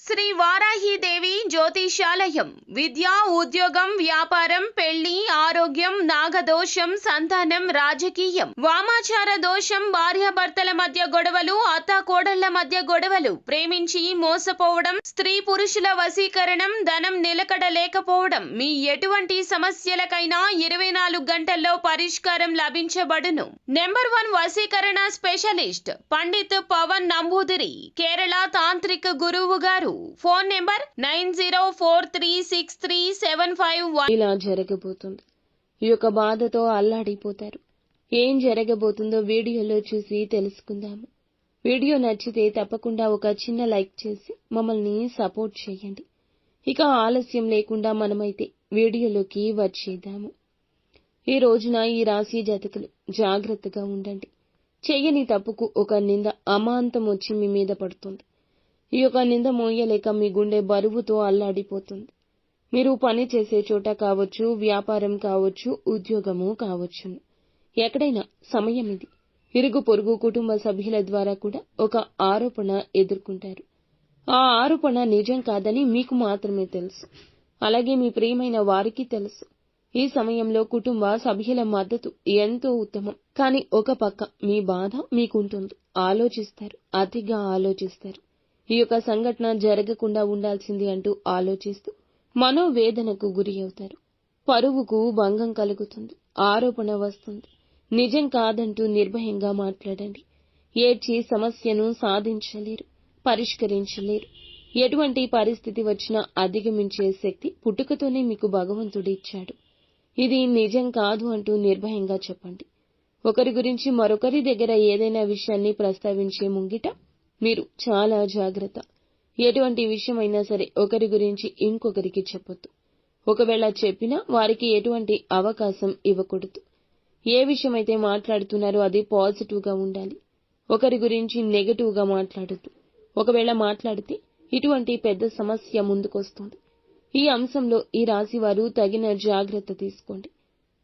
శ్రీ వారాహిదేవి జ్యోతిషాలయం విద్య, ఉద్యోగం, వ్యాపారం, పెళ్లి, ఆరోగ్యం, నాగదోషం, సంతానం, రాజకీయం, వామాచార దోషం, భార్యాభర్తల మధ్య గొడవలు, అత్తాకోడళ్ల మధ్య గొడవలు, ప్రేమించి మోసపోవడం, స్త్రీ పురుషుల వశీకరణం, ధనం నిలకడ లేకపోవడం, మీ ఎటువంటి సమస్యలకైనా 24 గంటల్లో పరిష్కారం లభించబడును. నెంబర్ 1 వశీకరణ స్పెషలిస్ట్ పండిత్ పవన్ నంబూదిరి, కేరళ తాంత్రిక గురువు గారు. Phone number 90436375. ఇలా జరగబోతుంది. ఈ యొక్క బాధతో అల్లాడిపోతారు. ఏం జరగబోతుందో వీడియోలో చూసి తెలుసుకుందాము. వీడియో నచ్చితే తప్పకుండా ఒక చిన్న లైక్ చేసి మమ్మల్ని సపోర్ట్ చేయండి. ఇక ఆలస్యం లేకుండా మనమైతే వీడియోలోకి వచ్చేద్దాము. ఈ రోజున ఈ రాశి జాతకులు జాగ్రత్తగా ఉండండి. చెయ్యని తప్పుకు ఒక నింద అమాంతం వచ్చి మీ మీద పడుతుంది. ఈ యొక్క నింద మోయలేక మీ గుండె బరువుతో అల్లాడిపోతుంది. మీరు పని చేసే చోట కావచ్చు, వ్యాపారం కావచ్చు, ఉద్యోగము కావచ్చును. ఎక్కడైనా సమయం ఇది. ఇరుగు పొరుగు కుటుంబ సభ్యుల ద్వారా కూడా ఒక ఆరోపణ ఎదుర్కొంటారు. ఆ ఆరోపణ నిజం కాదని మీకు మాత్రమే తెలుసు. అలాగే మీ ప్రియమైన వారికి తెలుసు. ఈ సమయంలో కుటుంబ సభ్యుల మద్దతు ఎంతో ఉత్తమం. కానీ ఒక పక్క మీ బాధ మీకుంటుంది. ఆలోచిస్తారు, అతిగా ఆలోచిస్తారు. ఈ యొక్క సంఘటన జరగకుండా ఉండాల్సింది అంటూ ఆలోచిస్తూ మనోవేదనకు గురి అవుతారు. పరువుకు భంగం కలుగుతుంది. ఆరోపణ వస్తుంది. నిజం కాదంటూ నిర్భయంగా మాట్లాడండి. ఏడ్చి సమస్యను సాధించలేరు, పరిష్కరించలేరు. ఎటువంటి పరిస్థితి వచ్చినా అధిగమించే శక్తి పుట్టుకతోనే మీకు భగవంతుడు ఇచ్చాడు. ఇది నిజం కాదు అంటూ నిర్భయంగా చెప్పండి. ఒకరి గురించి మరొకరి దగ్గర ఏదైనా విషయాన్ని ప్రస్తావించే ముంగిట మీరు చాలా జాగ్రత్త. ఎటువంటి విషయమైనా సరే ఒకరి గురించి ఇంకొకరికి చెప్పొద్దు. ఒకవేళ చెప్పినా వారికి ఎటువంటి అవకాశం ఇవ్వకూడదు. ఏ విషయమైతే మాట్లాడుతున్నారో అది పాజిటివ్ గా ఉండాలి. ఒకరి గురించి నెగటివ్ గా మాట్లాడొద్దు. ఒకవేళ మాట్లాడితే ఇటువంటి పెద్ద సమస్య ముందుకొస్తుంది. ఈ అంశంలో ఈ రాశి వారు తగిన జాగ్రత్త తీసుకోండి.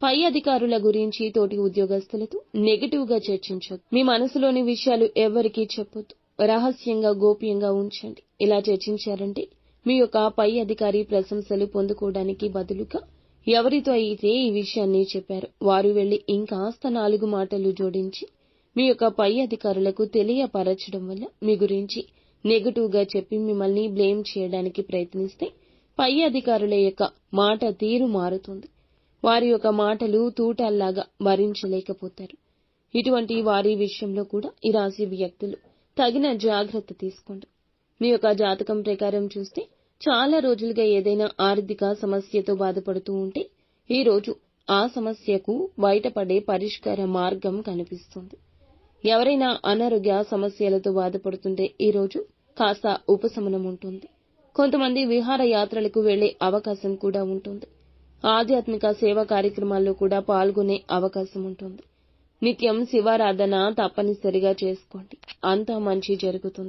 పై అధికారుల గురించి, తోటి ఉద్యోగస్తులతో నెగటివ్ గా చర్చించొద్దు. మీ మనసులోని విషయాలు ఎవరికీ చెప్పొద్దు. రహస్యంగా, గోప్యంగా ఉంచండి. ఇలా చర్చించారంటే మీ యొక్క పై అధికారి ప్రశంసలు పొందుకోవడానికి బదులుగా ఎవరితో అయితే ఈ విషయాన్ని చెప్పారో వారు వెళ్లి ఇంకాస్త 4 మాటలు జోడించి మీ యొక్క పై అధికారులకు తెలియపరచడం వల్ల మీ గురించి నెగటివ్ గా చెప్పి మిమ్మల్ని బ్లేమ్ చేయడానికి ప్రయత్నిస్తే పై అధికారుల యొక్క మాట తీరు మారుతుంది. వారి యొక్క మాటలు తూటాల్లాగా భరించలేకపోతారు. ఇటువంటి వారి విషయంలో కూడా ఈ రాశి వ్యక్తులు తగిన జాగ్రత్త తీసుకోండి. మీ యొక్క జాతకం ప్రకారం చూస్తే చాలా రోజులుగా ఏదైనా ఆర్థిక సమస్యతో బాధపడుతూ ఉంటే ఈ రోజు ఆ సమస్యకు బయటపడే పరిష్కార మార్గం కనిపిస్తుంది. ఎవరైనా అనారోగ్య సమస్యలతో బాధపడుతుంటే ఈ రోజు కాస్త ఉపశమనం ఉంటుంది. కొంతమంది విహార యాత్రలకు వెళ్లే అవకాశం కూడా ఉంటుంది. ఆధ్యాత్మిక సేవా కార్యక్రమాల్లో కూడా పాల్గొనే అవకాశం ఉంటుంది. నిత్యం శివారాధన తప్పనిసరిగా చేసుకోండి. అంతా మంచి జరుగుతుంది.